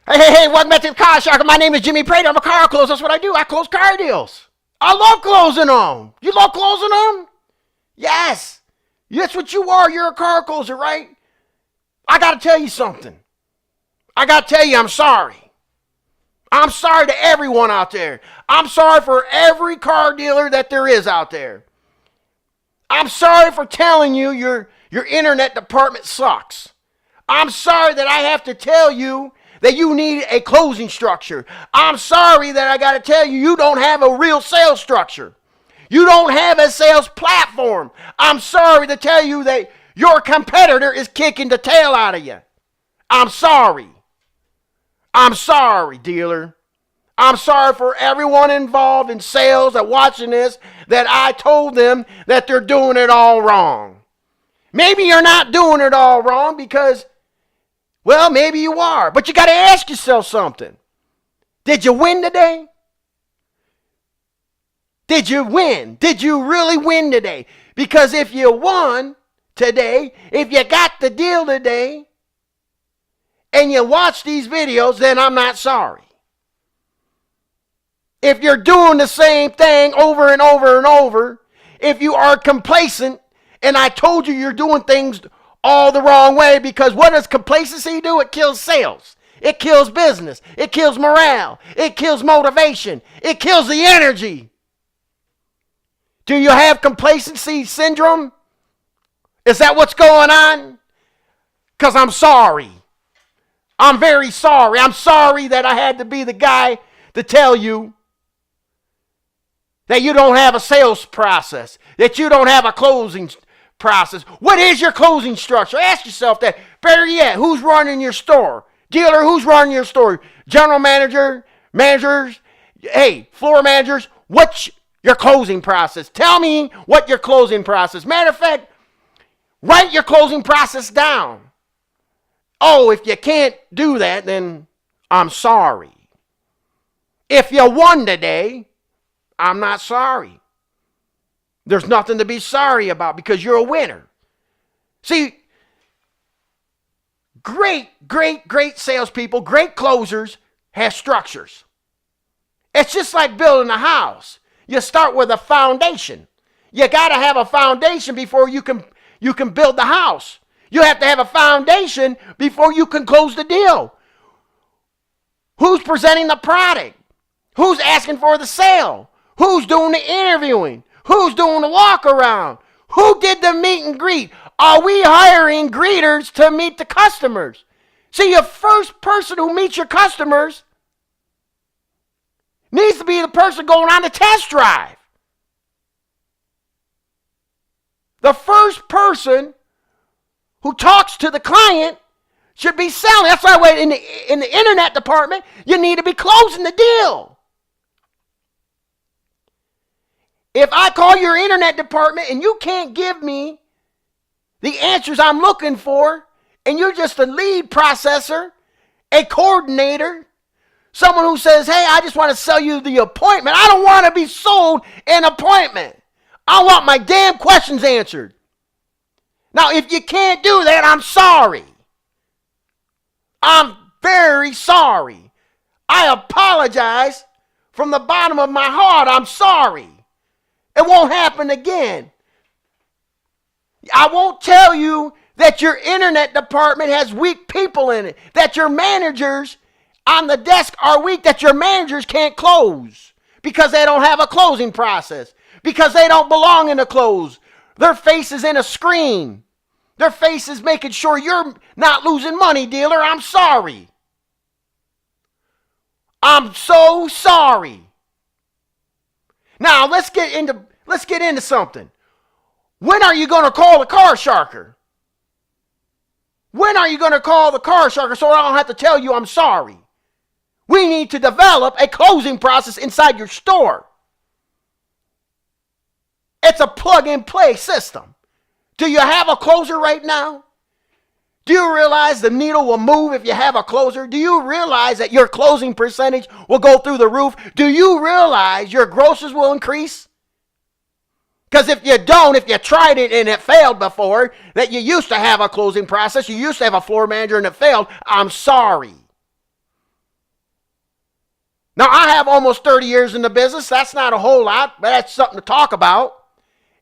Hey, welcome back to the Car Shark. My name is Jimmy Prater. I'm a car closer. That's what I do. I close car deals. I love closing them. You love closing them? Yes. That's what you are. You're a car closer, right? I got to tell you something. I got to tell you I'm sorry. I'm sorry to everyone out there. I'm sorry for every car dealer that there is out there. I'm sorry for telling you your internet department sucks. I'm sorry that I have to tell you that you need a closing structure. I'm sorry that I got to tell you you don't have a real sales structure. You don't have a sales platform. I'm sorry to tell you that your competitor is kicking the tail out of you. I'm sorry. I'm sorry, dealer. I'm sorry for everyone involved in sales that watching this, that I told them that they're doing it all wrong. Maybe you're not doing it all wrong because, well, maybe you are. But you got to ask yourself something. Did you win today? Did you win? Did you really win today? Because if you won today, if you got the deal today, and you watch these videos, then I'm not sorry. If you're doing the same thing over and over and over, if you are complacent, and I told you you're doing things all the wrong way, because what does complacency do? It kills sales. It kills business. It kills morale. It kills motivation. It kills the energy. Do you have complacency syndrome? Is that what's going on? Because I'm sorry. I'm very sorry. I'm sorry that I had to be the guy to tell you that you don't have a sales process, that you don't have a closing process. What is your closing structure? Ask yourself that. Better yet, who's running your store? Dealer, who's running your store? General manager, managers, floor managers, what's your closing process? Tell me what your closing process. Matter of fact, write your closing process down. Oh, if you can't do that, then I'm sorry. If you won today, I'm not sorry. There's nothing to be sorry about because you're a winner. See, great salespeople, great closers have structures. It's just like building a house. You start with a foundation. You got to have a foundation before you can build the house. You have to have a foundation before you can close the deal. Who's presenting the product? Who's asking for the sale? Who's doing the interviewing? Who's doing the walk around? Who did the meet and greet? Are we hiring greeters to meet the customers? See, your first person who meets your customers needs to be the person going on the test drive. The first person who talks to the client should be selling. That's why in the internet department, you need to be closing the deal. If I call your internet department and you can't give me the answers I'm looking for, and you're just a lead processor, a coordinator, someone who says, hey, I just want to sell you the appointment. I don't want to be sold an appointment. I want my damn questions answered. Now, if you can't do that, I'm sorry. I'm very sorry. I apologize from the bottom of my heart. I'm sorry. It won't happen again. I won't tell you that your internet department has weak people in it, that your managers on the desk are weak, that your managers can't close because they don't have a closing process, because they don't belong in a close. Their face is in a screen. Their face is making sure you're not losing money, dealer. I'm sorry. I'm so sorry. Now, let's get into something. When are you going to call the car sharker? When are you going to call the car sharker so I don't have to tell you I'm sorry? We need to develop a closing process inside your store. It's a plug-and-play system. Do you have a closer right now? Do you realize the needle will move if you have a closer? Do you realize that your closing percentage will go through the roof? Do you realize your grosses will increase? Because if you don't, if you tried it and it failed before, that you used to have a closing process, you used to have a floor manager and it failed, I'm sorry. Now, I have almost 30 years in the business. That's not a whole lot, but that's something to talk about.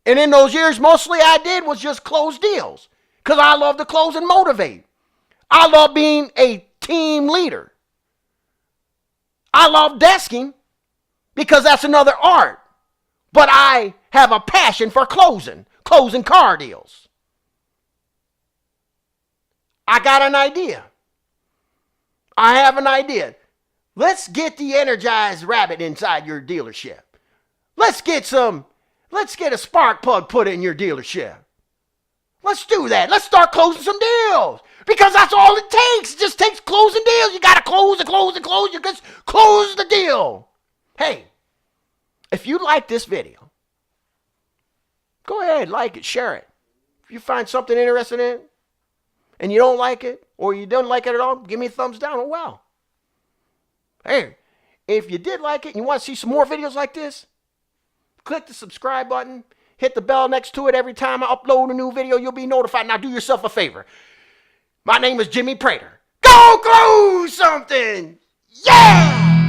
And in those years, mostly I did was just close deals because I love to close and motivate. I love being a team leader. I love desking because that's another art. But I have a passion for closing car deals. I got an idea. I have an idea. Let's get the energized rabbit inside your dealership. Let's get a spark plug put in your dealership. Let's do that. Let's start closing some deals. Because that's all it takes. It just takes closing deals. You got to close and close and close. You just close the deal. Hey, if you like this video, go ahead, like it, share it. If you find something interesting in it and you don't like it or you don't like it at all, give me a thumbs down. Oh, wow. Hey, if you did like it and you want to see some more videos like this, click the subscribe button. Hit the bell next to it. Every time I upload a new video, you'll be notified. Now do yourself a favor. My name is Jimmy Prater. Go close something! Yeah!